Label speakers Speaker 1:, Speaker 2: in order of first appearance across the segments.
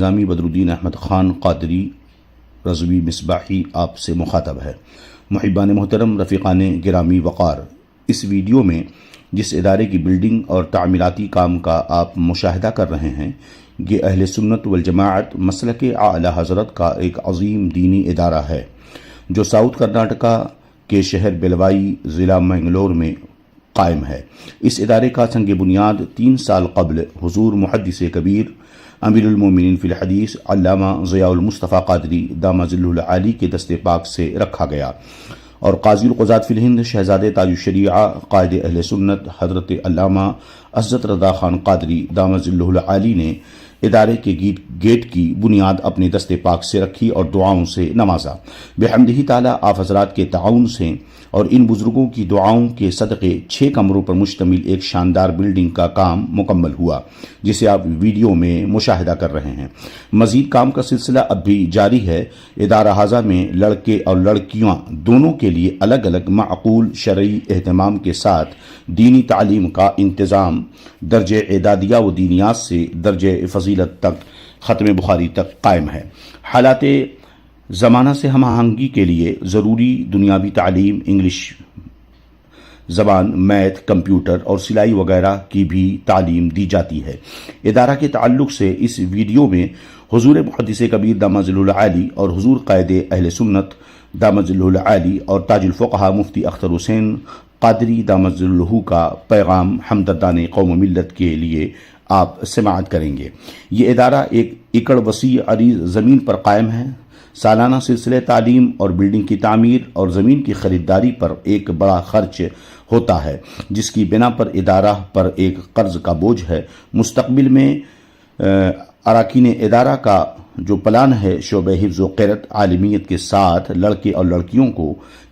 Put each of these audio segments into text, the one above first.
Speaker 1: نظامی بدرالدین احمد خان قادری رضوی مصباحی آپ سے مخاطب ہے۔ محبان محترم، رفیقان گرامی وقار، اس ویڈیو میں جس ادارے کی بلڈنگ اور تعمیراتی کام کا آپ مشاہدہ کر رہے ہیں، یہ اہل سنت والجماعت مسلک اعلی حضرت کا ایک عظیم دینی ادارہ ہے جو ساؤتھ کرناٹکا کے شہر بیلوائی، ضلع منگلور میں قائم ہے۔ اس ادارے کا سنگ بنیاد 3 سال قبل حضور محدث کبیر امیر المومنین فی الحدیث علامہ ضیاء المصطفیٰ قادری دامہ ظلہ العالی کے دست پاک سے رکھا گیا، اور قاضی القضات فی الہند شہزادے تاج الشریعہ قائد اہل سنت حضرت علامہ عزت رضا خان قادری دامہ ظلہ العالی نے ادارے کے گیٹ کی بنیاد اپنے دست پاک سے رکھی اور دعاؤں سے نوازا۔ بحمدہ تعالی آپ حضرات کے تعاون سے اور ان بزرگوں کی دعاؤں کے صدقے 6 کمروں پر مشتمل ایک شاندار بلڈنگ کا کام مکمل ہوا، جسے آپ ویڈیو میں مشاہدہ کر رہے ہیں۔ مزید کام کا سلسلہ اب بھی جاری ہے۔ ادارہ ہذا میں لڑکے اور لڑکیاں دونوں کے لیے الگ الگ معقول شرعی اہتمام کے ساتھ دینی تعلیم کا انتظام درجہ اعدادیہ و دینیات سے درجہ فضیلت تک ختم بخاری تک قائم ہے۔ حالات زمانہ سے ہم آہنگی کے لیے ضروری دنیاوی تعلیم، انگلش زبان، میتھ، کمپیوٹر اور سلائی وغیرہ کی بھی تعلیم دی جاتی ہے۔ ادارہ کے تعلق سے اس ویڈیو میں حضور محدث کبیر دامہ ظلہ العالی اور حضور قائد اہل سنت دامہ ظلہ العالی اور تاج الفقہا مفتی اختر حسین قادری دامہ ظلہ کا پیغام ہمدردان قوم و ملت کے لیے آپ سماعت کریں گے۔ یہ ادارہ ایک ایکڑ وسیع عریض زمین پر قائم ہے۔ سالانہ سلسلے تعلیم اور بلڈنگ کی تعمیر اور زمین کی خریداری پر ایک بڑا خرچ ہوتا ہے، جس کی بنا پر ادارہ پر ایک قرض کا بوجھ ہے۔ مستقبل میں اراکین ادارہ کا جو پلان ہے، شعبہ حفظ و قرأت عالمیت کے ساتھ لڑکے اور لڑکیوں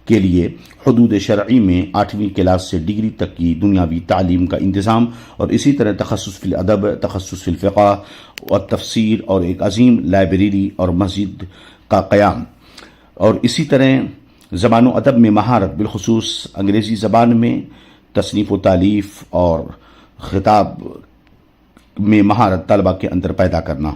Speaker 1: کے لیے حدود شرعی میں 8ویں کلاس سے ڈگری تک کی دنیاوی تعلیم کا انتظام، اور اسی طرح تخصص فی الادب، تخصص فی الفقہ اور تفسیر، اور ایک عظیم لائبریری اور مسجد کا قیام، اور اسی طرح زبان و ادب میں مہارت، بالخصوص انگریزی زبان میں تصنیف و تالیف اور خطاب میں مہارت طلبہ کے اندر پیدا کرنا۔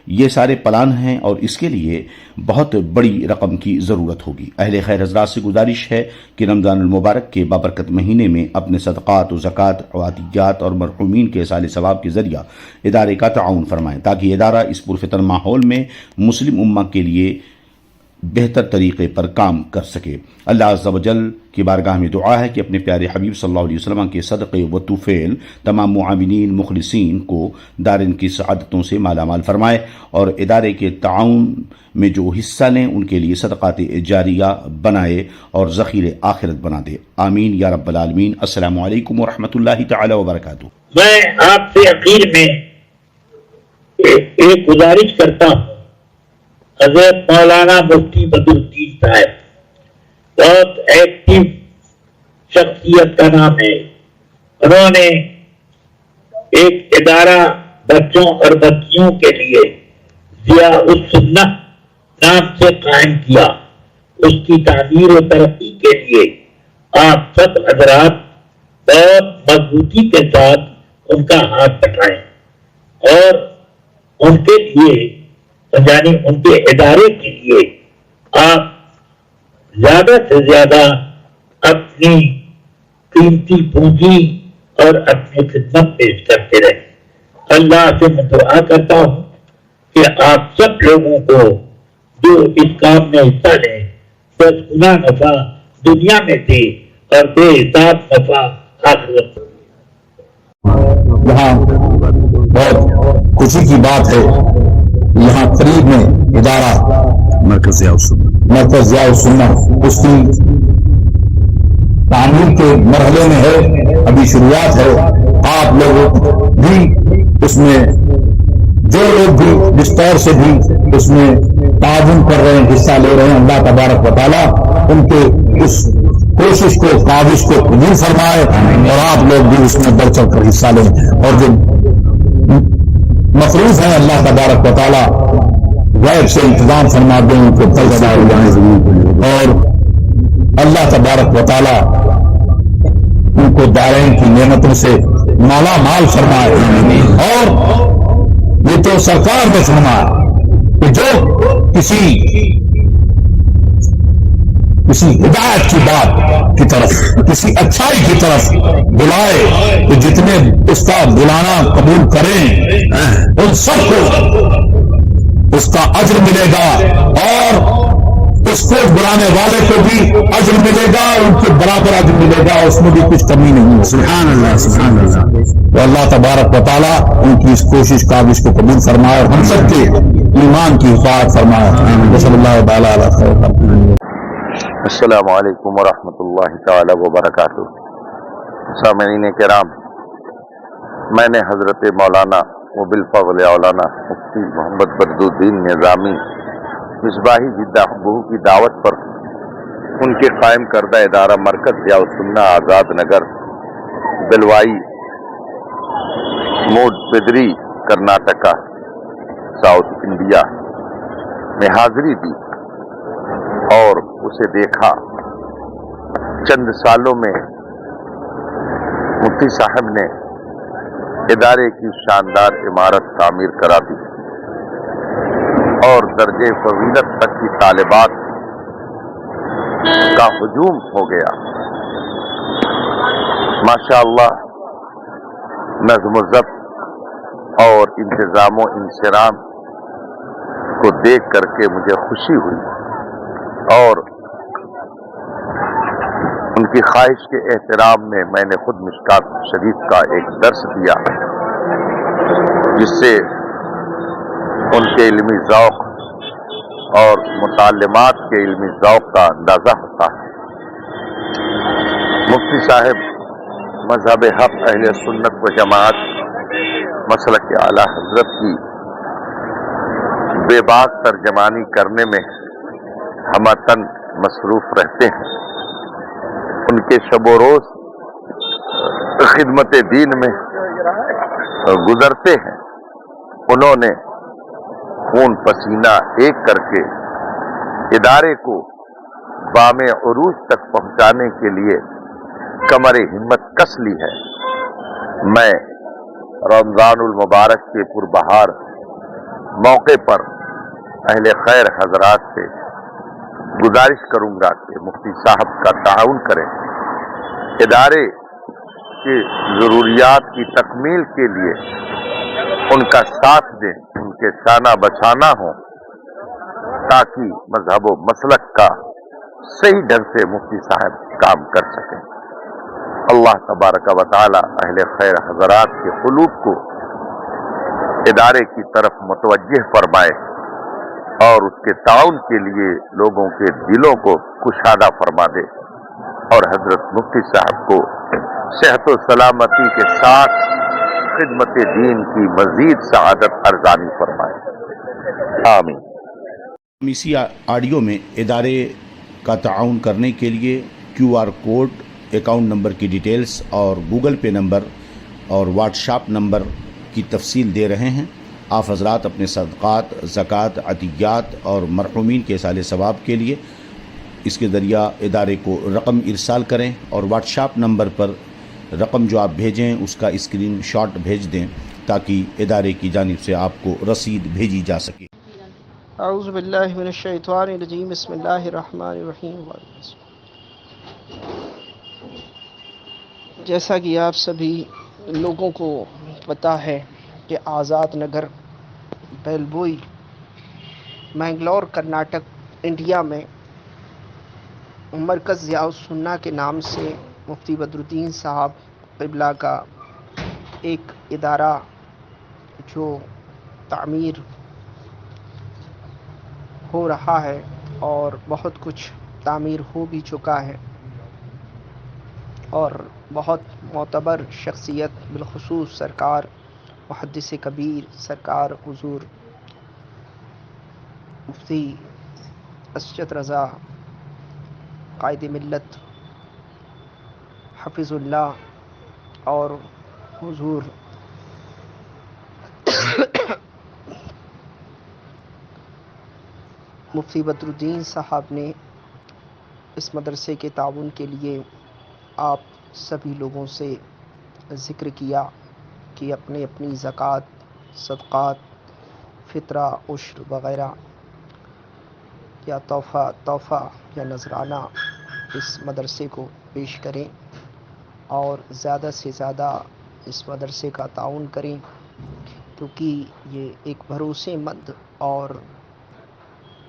Speaker 1: یہ سارے پلان ہیں اور اس کے لیے بہت بڑی رقم کی ضرورت ہوگی۔ اہل خیر حضرات سے گزارش ہے کہ رمضان المبارک کے بابرکت مہینے میں اپنے صدقات و زکوٰۃ و عطیات اور مرحومین کے اصال ثواب کے ذریعہ ادارے کا تعاون فرمائیں، تاکہ ادارہ اس پرفتن ماحول میں مسلم امہ کے لیے بہتر طریقے پر کام کر سکے۔ اللہ عز و جل کی بارگاہ میں دعا ہے کہ اپنے پیارے حبیب صلی اللہ علیہ وسلم کے صدقے و توفیل تمام معاونین مخلصین کو دارین کی سعادتوں سے مالا مال فرمائے، اور ادارے کے تعاون میں جو حصہ لیں ان کے لیے صدقات جاریہ بنائے اور ذخیر آخرت بنا دے۔ آمین یا رب العالمین۔ السلام علیکم ورحمۃ اللہ تعالی وبرکاتہ۔
Speaker 2: میں آپ سے اخیر میں ایک گزارش کرتا ہوں۔ حضرت مولانا مفتی بدرالدین صاحب بہت ایکٹیو شخصیت کا نام ہے۔ انہوں نے ایک ادارہ بچوں اور بچیوں کے لیے ضیاء السنہ نام سے قائم کیا۔ اس کی تعمیر و ترقی کے لیے آپ سب حضرات بہت مضبوطی کے ساتھ ان کا ہاتھ بٹائیں، اور ان کے لیے یعنی ان کے ادارے کے لیے آپ زیادہ سے زیادہ اپنی قیمتی پونجی اور اپنی خدمت پیش کرتے رہیں۔ اللہ سے میں دعا کرتا ہوں کہ آپ سب لوگوں کو جو اس کام میں حصہ لیں 10 گنا نفع دنیا میں دے اور بے حساب نفع آخرت۔
Speaker 3: یہاں بہت خوشی کی بات ہے، یہاں قریب میں ادارہ مرکز ضیاء السنہ اس کی تعمیر کے مرحلے میں ہے، ابھی شروعات ہے۔ آپ لوگ بھی اس میں، جو لوگ بھی جس طور سے بھی اس میں تعاون کر رہے ہیں، حصہ لے رہے ہیں، اللہ تبارک و تعالیٰ ان کے اس کوشش کو، کاوش کو قبول فرمائے، اور آپ لوگ بھی اس میں بڑھ چڑھ کر حصہ لیں، اور جو مصروف ہیں اللہ تبارک و تعالیٰ غیب سے انتظام فرما دیں، ان کو اور اللہ تبارک و تعالیٰ ان کو دارین کی نعمتوں سے مالا مال فرمائے، اور یہ تو سرکار نے فرمایا کہ جو کسی ہدایت کی بات کی طرف، کسی اچھائی کی طرف بلائے تو جتنے اس کا بلانا قبول کریں ان سب کو اس کا اجر ملے گا، اور اس کو بلانے والے کو بھی اجر ملے گا، ان کے برابر اجر ملے گا، اس میں بھی کچھ کمی نہیں ہے۔ سبحان اللہ، سبحان اللہ۔ تو اللہ تبارک و تعالیٰ ان کی اس کوشش کاوش کو قبول فرمائے اور ہم سب کے ایمان کی حفاظت فرمائے۔ صلی اللہ تعالیٰ علیہ وسلم۔
Speaker 4: السلام علیکم ورحمۃ اللہ تعالی وبرکاتہ۔ سامعین کرام، میں نے حضرت مولانا وبالفضل اولانا مفتی محمد بدرالدین نظامی مصباحی جدہ بہو کی دعوت پر ان کے قائم کردہ ادارہ مرکز ضیاء السنہ آزاد نگر بلوائی موڈ پدری کرناٹکا ساؤتھ انڈیا میں حاضری دی اور اسے دیکھا۔ چند سالوں میں مفتی صاحب نے ادارے کی شاندار عمارت تعمیر کرا دی اور درجے فضیلت تک کی طالبات کا ہجوم ہو گیا۔ ماشاءاللہ، نظم و ضبط اور انتظام و انصرام کو دیکھ کر کے مجھے خوشی ہوئی اور ان کی خواہش کے احترام میں میں نے خود مشکات شریف کا ایک درس دیا، جس سے ان کے علمی ذوق اور متعلمات کے علمی ذوق کا اندازہ ہوتا ہے۔ مفتی صاحب مذہب حق اہل سنت و جماعت مسلک اعلیٰ حضرت کی بے باک ترجمانی کرنے میں ہمتن مصروف رہتے ہیں۔ ان کے شب و روز خدمت دین میں گزرتے ہیں۔ انہوں نے خون پسینہ ایک کر کے ادارے کو بام عروج تک پہنچانے کے لیے کمر ہمت کس لی ہے۔ میں رمضان المبارک کے پربہار موقع پر اہل خیر حضرات سے گزارش کروں گا کہ مفتی صاحب کا تعاون کریں، ادارے کی ضروریات کی تکمیل کے لیے ان کا ساتھ دیں، ان کے شانہ بشانہ ہوں، تاکہ مذہب و مسلک کا صحیح ڈھنگ سے مفتی صاحب کام کر سکیں۔ اللہ تبارک و تعالی اہل خیر حضرات کے قلوب کو ادارے کی طرف متوجہ فرمائے اور اس کے تعاون کے لیے لوگوں کے دلوں کو کشادہ فرما دے، اور حضرت مفتی صاحب کو صحت و سلامتی کے ساتھ خدمت دین کی مزید سعادت ارزانی فرمائے، آمین۔
Speaker 1: اسی آڈیو میں ادارے کا تعاون کرنے کے لیے QR کوڈ، اکاؤنٹ نمبر کی ڈیٹیلز اور گوگل پے نمبر اور واٹس ایپ نمبر کی تفصیل دے رہے ہیں۔ آپ حضرات اپنے صدقات، زکوٰۃ، عطیات اور مرحومین کے اصالِ ثواب کے لیے اس کے ذریعہ ادارے کو رقم ارسال کریں، اور واٹس ایپ نمبر پر رقم جو آپ بھیجیں اس کا اسکرین شاٹ بھیج دیں تاکہ ادارے کی جانب سے آپ کو رسید بھیجی جا سکے۔
Speaker 5: اعوذ باللہ من الشیطان الرجیم، بسم اللہ الرحمن الرحیم۔ جیسا کہ آپ سبھی لوگوں کو پتہ ہے کہ آزاد نگر بیلبوئی مینگلور کرناٹک انڈیا میں مرکز ضیاء السنہ کے نام سے مفتی بدرالدین صاحب قبلہ کا ایک ادارہ جو تعمیر ہو رہا ہے اور بہت کچھ تعمیر ہو بھی چکا ہے، اور بہت معتبر شخصیت بالخصوص سرکار محدث کبیر سرکار حضور مفتی اسجد رضا قائد ملت حفظ اللہ اور حضور مفتی بدرالدین صاحب نے اس مدرسے کے تعاون کے لیے آپ سبھی لوگوں سے ذکر کیا کہ اپنی زکوٰۃ، صدقات، فطرہ، عشر وغیرہ یا تحفہ یا نذرانہ اس مدرسے کو پیش کریں اور زیادہ سے زیادہ اس مدرسے کا تعاون کریں، کیونکہ یہ ایک بھروسے مند اور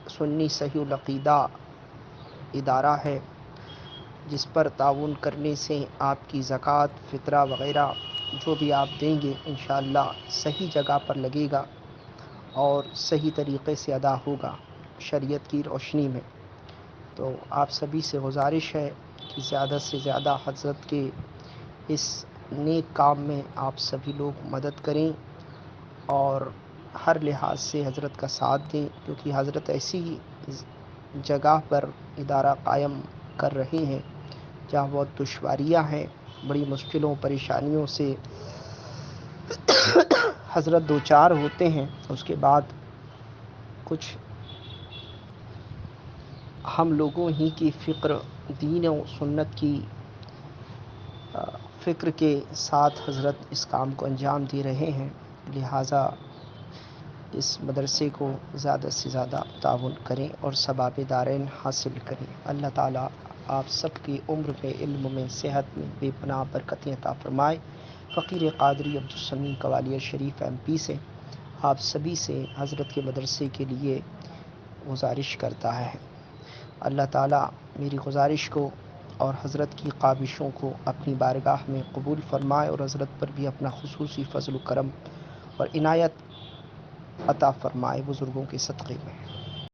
Speaker 5: سنی صحیح العقیدہ ادارہ ہے، جس پر تعاون کرنے سے آپ کی زکوٰۃ، فطرہ وغیرہ جو بھی آپ دیں گے انشاءاللہ صحیح جگہ پر لگے گا اور صحیح طریقے سے ادا ہوگا شریعت کی روشنی میں۔ تو آپ سبھی سے گزارش ہے کہ زیادہ سے زیادہ حضرت کے اس نیک کام میں آپ سبھی لوگ مدد کریں اور ہر لحاظ سے حضرت کا ساتھ دیں، کیونکہ حضرت ایسی جگہ پر ادارہ قائم کر رہے ہیں جہاں بہت دشواریاں ہیں، بڑی مشکلوں پریشانیوں سے حضرت دوچار ہوتے ہیں۔ اس کے بعد کچھ ہم لوگوں ہی کی فکر، دین و سنت کی فکر کے ساتھ حضرت اس کام کو انجام دے رہے ہیں، لہٰذا اس مدرسے کو زیادہ سے زیادہ تعاون کریں اور ثواب دارین حاصل کریں۔ اللہ تعالیٰ آپ سب کی عمر میں، علم میں، صحت میں بے پناہ برکتیں عطا فرمائے۔ فقیر قادری عبدالسمیع قوالیہ شریف MP سے آپ سبھی سے حضرت کے مدرسے کے لیے گزارش کرتا ہے۔ اللہ تعالیٰ میری گزارش کو اور حضرت کی کاوشوں کو اپنی بارگاہ میں قبول فرمائے اور حضرت پر بھی اپنا خصوصی فضل و کرم اور عنایت عطا فرمائے بزرگوں کے صدقے میں۔